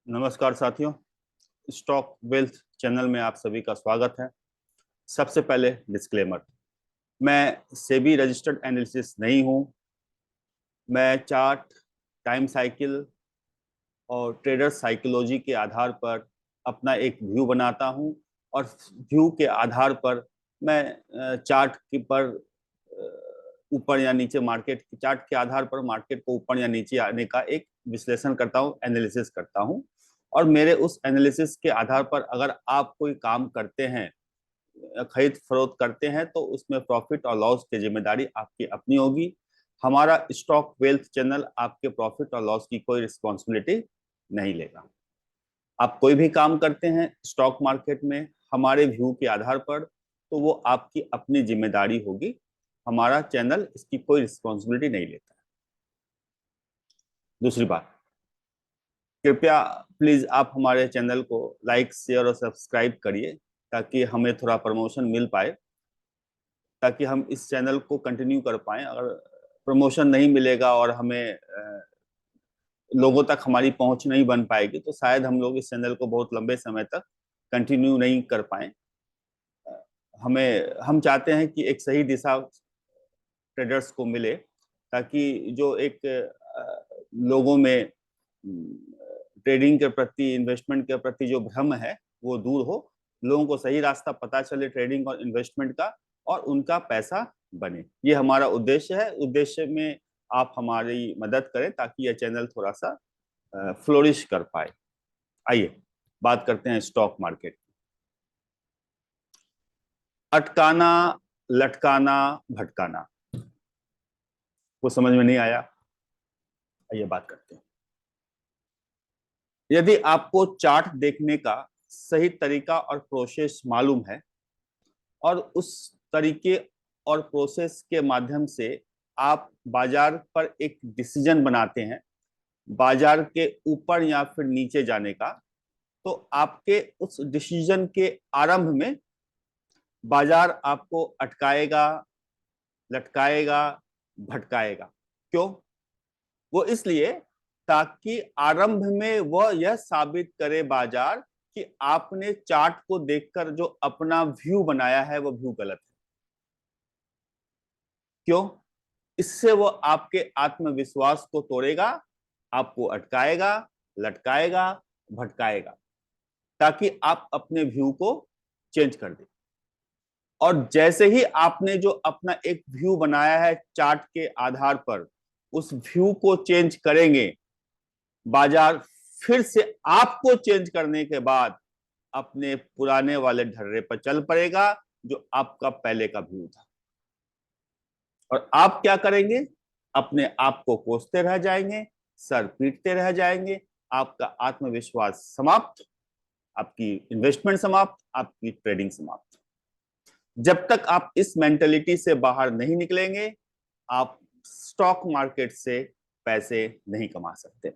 नमस्कार साथियों। Stock wealth channel में आप सभी का स्वागत है। सबसे पहले डिस्क्लेमर, मैं सेबी रजिस्टर्ड एनालिसिस नहीं हूं। मैं चार्ट, टाइम साइकिल और ट्रेडर साइकोलॉजी के आधार पर अपना एक व्यू बनाता हूं और व्यू के आधार पर मैं चार्ट की पर ऊपर या नीचे मार्केट चार्ट के आधार पर मार्केट को ऊपर या नीचे आने का एक विश्लेषण करता हूं, एनालिसिस करता हूं। और मेरे उस एनालिसिस के आधार पर अगर आप कोई काम करते हैं, खरीद फरोख्त करते हैं, तो उसमें प्रॉफिट और लॉस की जिम्मेदारी आपकी अपनी होगी। हमारा स्टॉक वेल्थ चैनल आपके प्रॉफिट और लॉस की कोई रिस्पॉन्सिबिलिटी नहीं लेगा। आप कोई भी काम करते हैं स्टॉक मार्केट में हमारे व्यू के आधार पर, तो वो आपकी अपनी जिम्मेदारी होगी। हमारा चैनल इसकी कोई रिस्पॉन्सिबिलिटी नहीं लेता है। दूसरी बात, कृपया प्लीज आप हमारे चैनल को लाइक, शेयर और सब्सक्राइब करिए ताकि हमें थोड़ा प्रमोशन मिल पाए, ताकि हम इस चैनल को कंटिन्यू कर पाए। अगर प्रमोशन नहीं मिलेगा और हमें लोगों तक हमारी पहुंच नहीं बन पाएगी, तो शायद हम लोग इस चैनल को बहुत लंबे समय तक कंटिन्यू नहीं कर पाए। हम चाहते हैं कि एक सही दिशा ट्रेडर्स को मिले, ताकि जो एक लोगों में ट्रेडिंग के प्रति, इन्वेस्टमेंट के प्रति जो भ्रम है वो दूर हो, लोगों को सही रास्ता पता चले ट्रेडिंग और इन्वेस्टमेंट का, और उनका पैसा बने। ये हमारा उद्देश्य है। उद्देश्य में आप हमारी मदद करें ताकि यह चैनल थोड़ा सा फ्लोरिश कर पाए। आइए बात करते हैं स्टॉक मार्केट। अटकाना, लटकाना, भटकाना, वो समझ में नहीं आया? आइए बात करते हैं। यदि आपको चार्ट देखने का सही तरीका और प्रोसेस मालूम है और उस तरीके और प्रोसेस के माध्यम से आप बाजार पर एक डिसीजन बनाते हैं, बाजार के ऊपर या फिर नीचे जाने का, तो आपके उस डिसीजन के आरंभ में बाजार आपको अटकाएगा, लटकाएगा, भटकाएगा। क्यों? वो इसलिए ताकि आरंभ में वह यह साबित करे बाजार कि आपने चार्ट को देखकर जो अपना व्यू बनाया है वो व्यू गलत है। क्यों? इससे वो आपके आत्मविश्वास को तोड़ेगा, आपको अटकाएगा, लटकाएगा, भटकाएगा, ताकि आप अपने व्यू को चेंज कर दें। और जैसे ही आपने जो अपना एक व्यू बनाया है चार्ट के आधार पर, उस व्यू को चेंज करेंगे, बाजार फिर से आपको चेंज करने के बाद अपने पुराने वाले ढर्रे पर चल पड़ेगा जो आपका पहले का व्यू था। और आप क्या करेंगे? अपने आप को कोसते रह जाएंगे, सर पीटते रह जाएंगे, आपका आत्मविश्वास समाप्त, आपकी इन्वेस्टमेंट समाप्त, आपकी ट्रेडिंग समाप्त। जब तक आप इस मेंटेलिटी से बाहर नहीं निकलेंगे, आप स्टॉक मार्केट से पैसे नहीं कमा सकते।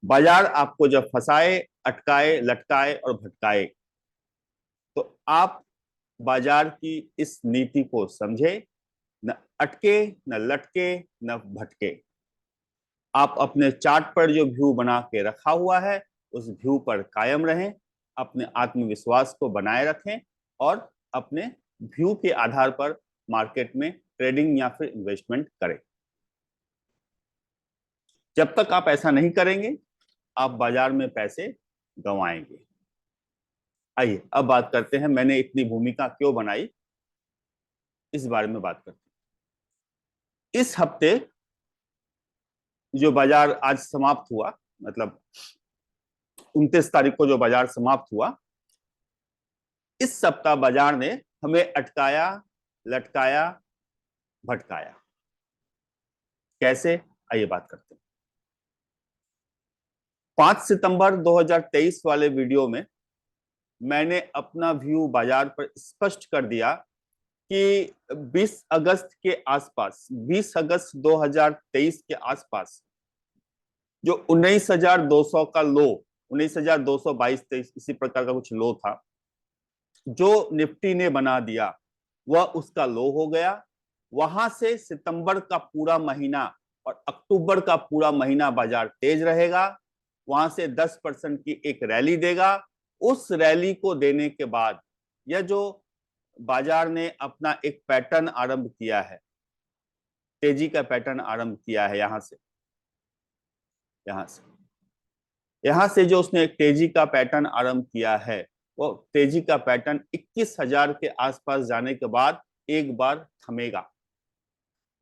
बाजार आपको जब फंसाए, अटकाए, लटकाए और भटकाए, तो आप बाजार की इस नीति को समझे, न अटके, न लटके, न भटके। आप अपने चार्ट पर जो व्यू बना के रखा हुआ है उस व्यू पर कायम रहें, अपने आत्मविश्वास को बनाए रखें और अपने व्यू के आधार पर मार्केट में ट्रेडिंग या फिर इन्वेस्टमेंट करें। जब तक आप ऐसा नहीं करेंगे, आप बाजार में पैसे गंवाएंगे। आइए अब बात करते हैं मैंने इतनी भूमिका क्यों बनाई, इस बारे में बात करते हैं। इस हफ्ते जो बाजार आज समाप्त हुआ, मतलब 29 तारीख को जो बाजार समाप्त हुआ, इस सप्ताह बाजार ने हमें अटकाया, लटकाया, भटकाया। कैसे? आइए बात करते हैं। 5 सितंबर 2023 वाले वीडियो में मैंने अपना व्यू बाजार पर स्पष्ट कर दिया कि 20 अगस्त के आसपास, 20 अगस्त 2023 के आसपास जो 19,200 का लो, 19,222-23 इसी प्रकार का कुछ लो था जो निफ्टी ने बना दिया, वह उसका लो हो गया। वहां से सितंबर का पूरा महीना और अक्टूबर का पूरा महीना बाजार तेज रहेगा। वहां से 10% की एक रैली देगा। उस रैली को देने के बाद यह जो बाजार ने अपना एक पैटर्न आरंभ किया है, तेजी का पैटर्न आरंभ किया है, यहां से यहां से जो उसने एक तेजी का पैटर्न आरंभ किया है, वो तेजी का पैटर्न 21,000 के आसपास जाने के बाद एक बार थमेगा।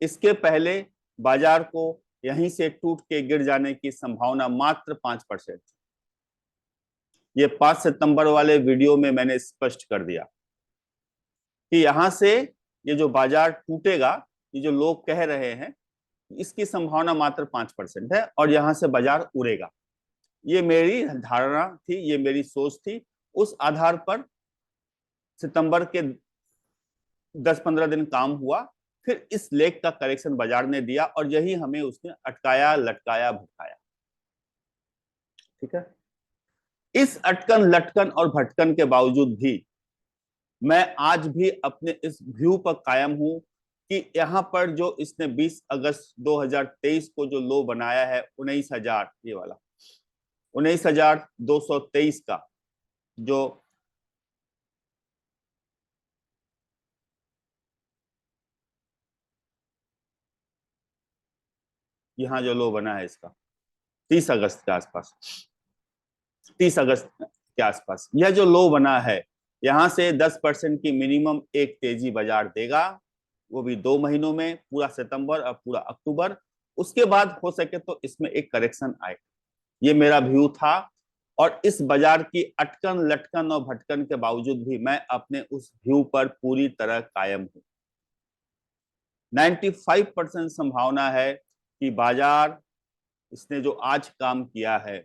इसके पहले बाजार को यहीं से टूट के गिर जाने की संभावना मात्र 5%। ये 5 सितंबर वाले वीडियो में मैंने स्पष्ट कर दिया कि यहां से ये जो बाजार टूटेगा, ये जो लोग कह रहे हैं, इसकी संभावना मात्र 5% है और यहां से बाजार उड़ेगा। ये मेरी धारणा थी, ये मेरी सोच थी। उस आधार पर सितंबर के 10-15 दिन काम हुआ, फिर इस लेग का करेक्शन बाजार ने दिया और यही हमें उसने अटकाया, लटकाया, भटकाया। ठीक है। इस अटकन लटकन और भटकन के बावजूद भी मैं आज भी अपने इस व्यू पर कायम हूं कि यहां पर जो इसने 20 अगस्त 2023 को जो लो बनाया है 19,000, ये वाला 19,223 का जो यहां जो लो बना है इसका 30 अगस्त के आसपास, 30 अगस्त के आसपास यह जो लो बना है, यहां से 10% की मिनिमम एक तेजी बाजार देगा, वो भी 2 महीनों में, पूरा सितंबर और पूरा अक्टूबर। उसके बाद हो सके तो इसमें एक करेक्शन आए, ये मेरा व्यू था। और इस बाजार की अटकन लटकन और भटकन के बावजूद भी मैं अपने उस व्यू पर पूरी तरह कायम हूं। 95% संभावना है कि बाजार, इसने जो आज काम किया है,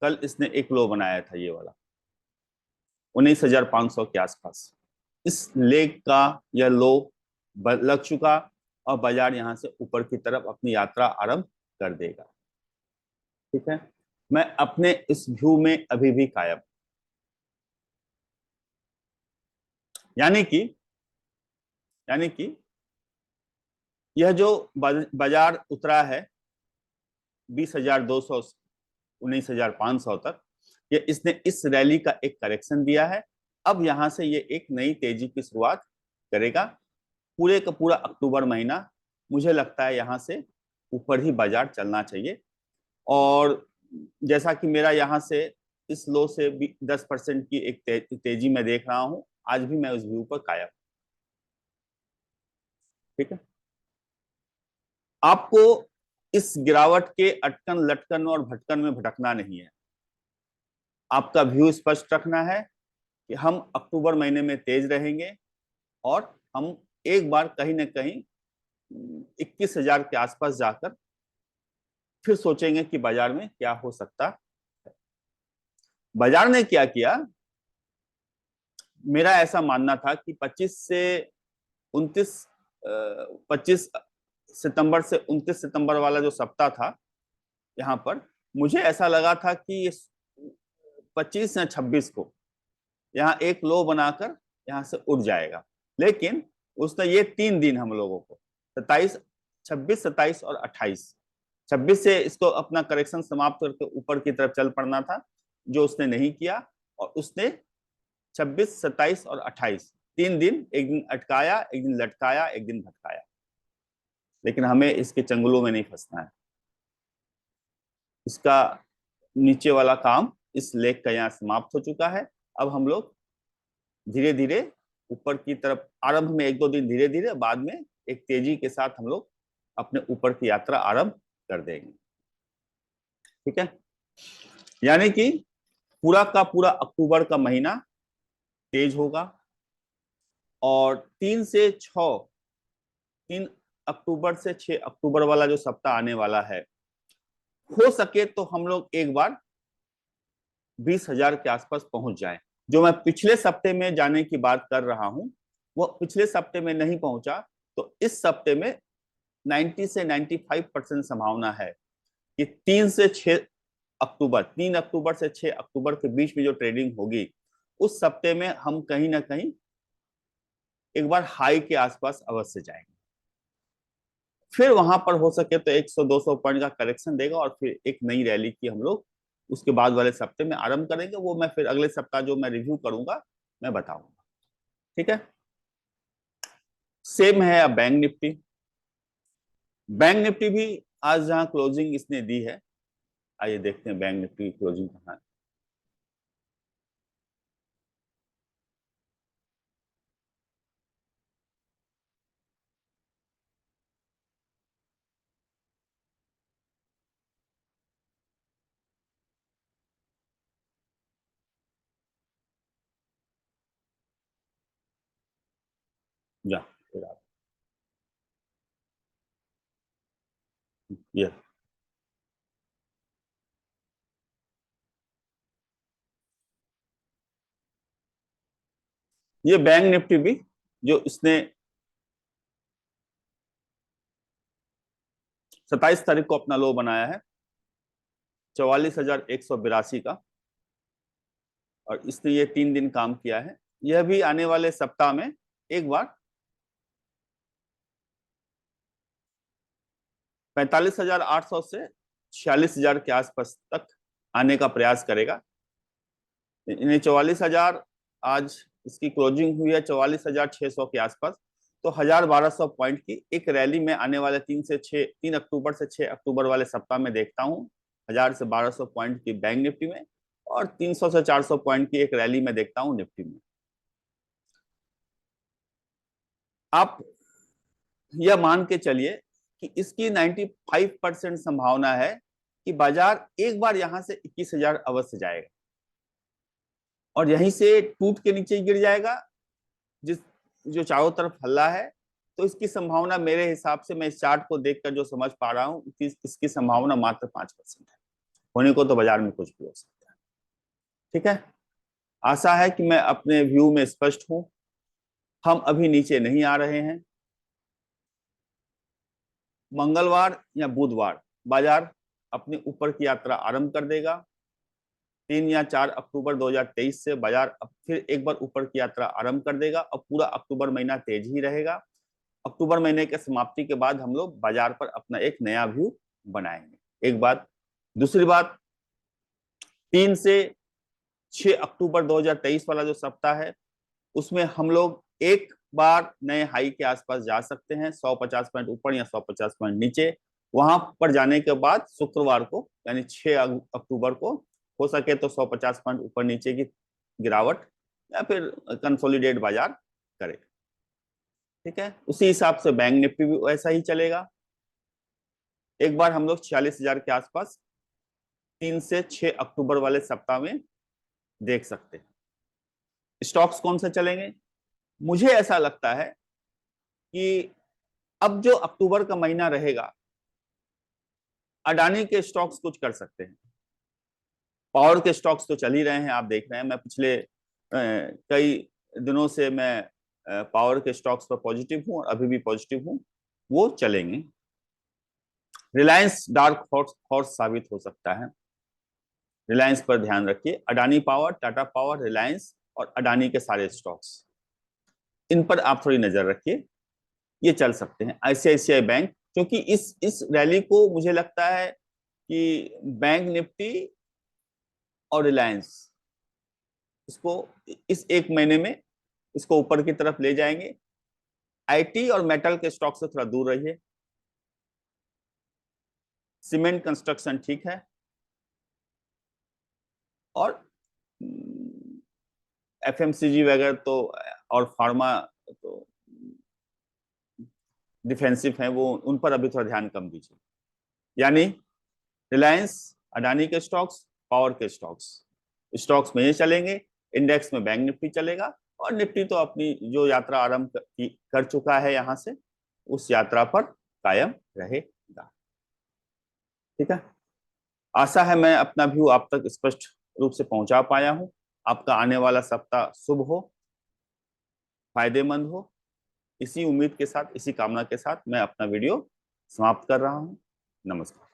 कल इसने एक लो बनाया था ये वाला 19,500 के आसपास, इस लेग का यह लो लग चुका और बाजार यहां से ऊपर की तरफ अपनी यात्रा आरंभ कर देगा। ठीक है। मैं अपने इस व्यू में अभी भी कायम, यानी कि यानी कि यह जो बाजार उतरा है 20,200 19,500 तक, ये इसने इस रैली का एक करेक्शन दिया है। अब यहां से ये एक नई तेजी की शुरुआत करेगा। पूरे का पूरा अक्टूबर महीना मुझे लगता है यहां से ऊपर ही बाजार चलना चाहिए। और जैसा कि मेरा यहां से इस लो से भी 10% की एक तेजी मैं देख रहा हूं, आज भी मैं उस व्यू पर कायम। ठीक है। आपको इस गिरावट के अटकन लटकन और भटकन में भटकना नहीं है। आपका व्यू स्पष्ट रखना है कि हम अक्टूबर महीने में तेज रहेंगे और हम एक बार कहीं ना कहीं 21,000 के आसपास जाकर फिर सोचेंगे कि बाजार में क्या हो सकता है। बाजार ने क्या किया, मेरा ऐसा मानना था कि 25 सितंबर से 29 सितंबर वाला जो सप्ताह था, यहाँ पर मुझे ऐसा लगा था कि 25 या 26 को यहाँ एक लो बनाकर यहाँ से उठ जाएगा। लेकिन उसने ये 3 दिन हम लोगों को 27, 26, 27 और 28, 26 से इसको अपना करेक्शन समाप्त करके ऊपर की तरफ चल पड़ना था, जो उसने नहीं किया। और उसने 26, 27 और 28 3 दिन, एक दिन अटकाया, एक दिन लटकाया, एक दिन भटकाया। लेकिन हमें इसके चंगुलों में नहीं फंसना है। इसका नीचे वाला काम इस लेख का यहाँ समाप्त हो चुका है। अब हम लोग धीरे धीरे ऊपर की तरफ, आरंभ में 1-2 दिन धीरे धीरे, बाद में एक तेजी के साथ हम लोग अपने ऊपर की यात्रा आरंभ कर देंगे। ठीक है। यानी कि पूरा का पूरा अक्टूबर का महीना तेज होगा और 3 अक्टूबर से 6 अक्टूबर वाला जो सप्ताह आने वाला है, हो सके तो हम लोग एक बार 20,000 के आसपास पहुंच जाएं। जो मैं पिछले सप्ते में जाने की बात कर रहा हूं, वो पिछले सप्ते में नहीं पहुंचा, तो इस सप्ते में 90 से 95% संभावना है कि 3 अक्टूबर से 6 अक्टूबर के बीच में जो ट्रेडिंग होगी, उस सप्ते में हम कहीं ना कहीं एक बार हाई के आसपास अवश्य जाएंगे। फिर वहां पर हो सके तो 100-200 पॉइंट का करेक्शन देगा और फिर एक नई रैली की हम लोग उसके बाद वाले सप्ताह में आरंभ करेंगे। वो मैं फिर अगले सप्ताह जो मैं रिव्यू करूंगा मैं बताऊंगा। ठीक है। सेम है अब बैंक निफ्टी। बैंक निफ्टी भी आज जहां क्लोजिंग इसने दी है, आइए देखते हैं बैंक निफ्टी की क्लोजिंग कहाँ है। जा फिर आप ये ये बैंक निफ्टी भी जो इसने 27 तारीख को अपना लो बनाया है 44,182 का, और इसने ये 3 दिन काम किया है। यह भी आने वाले सप्ताह में एक बार 45,800 से 46,000 के आसपास तक आने का प्रयास करेगा। इन्हें 44,000, आज इसकी क्लोजिंग हुई है 44,600 के आसपास, तो 1,200 पॉइंट की एक रैली में आने वाले 3 अक्टूबर से 6 अक्टूबर वाले सप्ताह में देखता हूँ। 1,000 से 1,200 पॉइंट की बैंक निफ्टी में और 300 से 400 पॉइंट की एक रैली में देखता हूँ निफ्टी में। आप यह मान के चलिए कि इसकी 95% संभावना है कि बाजार एक बार यहां से 21,000 अवश्य जाएगा और यहीं से टूट के नीचे गिर जाएगा, जिस जो चारों तरफ हल्ला है। तो इसकी संभावना मेरे हिसाब से, मैं इस चार्ट को देखकर जो समझ पा रहा हूं कि इसकी संभावना मात्र 5% है। होने को तो बाजार में कुछ भी हो सकता है। ठीक है। आशा है कि मैं अपने व्यू में स्पष्ट हूं। हम अभी नीचे नहीं आ रहे हैं। मंगलवार या बुधवार बाजार अपनी ऊपर की यात्रा आरंभ कर देगा। 3 या 4 अक्टूबर 2023 से बाजार अब फिर एक बार ऊपर की यात्रा आरंभ कर देगा और पूरा अक्टूबर महीना तेज ही रहेगा। अक्टूबर महीने के समाप्ति के बाद हम लोग बाजार पर अपना एक नया व्यू बनाएंगे। एक बात। दूसरी बात, 3 से 6 अक्टूबर 2023 वाला जो सप्ताह है उसमें हम लोग एक बार नए हाई के आसपास जा सकते हैं, 150 पॉइंट ऊपर या 150 पॉइंट नीचे। वहां पर जाने के बाद शुक्रवार को यानी 6 अक्टूबर को हो सके तो 150 पॉइंट ऊपर नीचे की गिरावट या फिर कंसोलिडेट बाजार करे। ठीक है। उसी हिसाब से बैंक निफ्टी भी वैसा ही चलेगा। एक बार हम लोग 46,000 के आसपास 3 से 6 अक्टूबर वाले सप्ताह में देख सकते हैं। स्टॉक्स कौन से चलेंगे? मुझे ऐसा लगता है कि अब जो अक्टूबर का महीना रहेगा अडानी के स्टॉक्स कुछ कर सकते हैं। पावर के स्टॉक्स तो चल ही रहे हैं, आप देख रहे हैं। मैं पिछले कई दिनों से मैं पावर के स्टॉक्स पर पॉजिटिव हूं और अभी भी पॉजिटिव हूं, वो चलेंगे। रिलायंस डार्क हॉर्स साबित हो सकता है। रिलायंस पर ध्यान रखिए। अडानी पावर, टाटा पावर, रिलायंस और अडानी के सारे स्टॉक्स, इन पर आप थोड़ी नजर रखिए, ये चल सकते हैं। आईसीआईसीआई बैंक, क्योंकि इस रैली को मुझे लगता है कि बैंक निफ्टी और रिलायंस इसको इस एक महीने में इसको ऊपर की तरफ ले जाएंगे। आईटी और मेटल के स्टॉक से थोड़ा दूर रहिए। सीमेंट कंस्ट्रक्शन ठीक है, और एफएमसीजी वगैरह तो और फार्मा तो डिफेंसिव है, वो उन पर अभी थोड़ा ध्यान कम दीजिए। यानी रिलायंस, अडानी के स्टॉक्स, पावर के स्टॉक्स, स्टॉक्स में ये चलेंगे। इंडेक्स में बैंक निफ्टी चलेगा और निफ्टी तो अपनी जो यात्रा आरंभ कर चुका है यहां से, उस यात्रा पर कायम रहेगा। ठीक है। आशा है मैं अपना व्यू आप तक स्पष्ट रूप से पहुंचा पाया हूं। आपका आने वाला सप्ताह शुभ हो, फायदेमंद हो। इसी उम्मीद के साथ, इसी कामना के साथ मैं अपना वीडियो समाप्त कर रहा हूं। नमस्कार।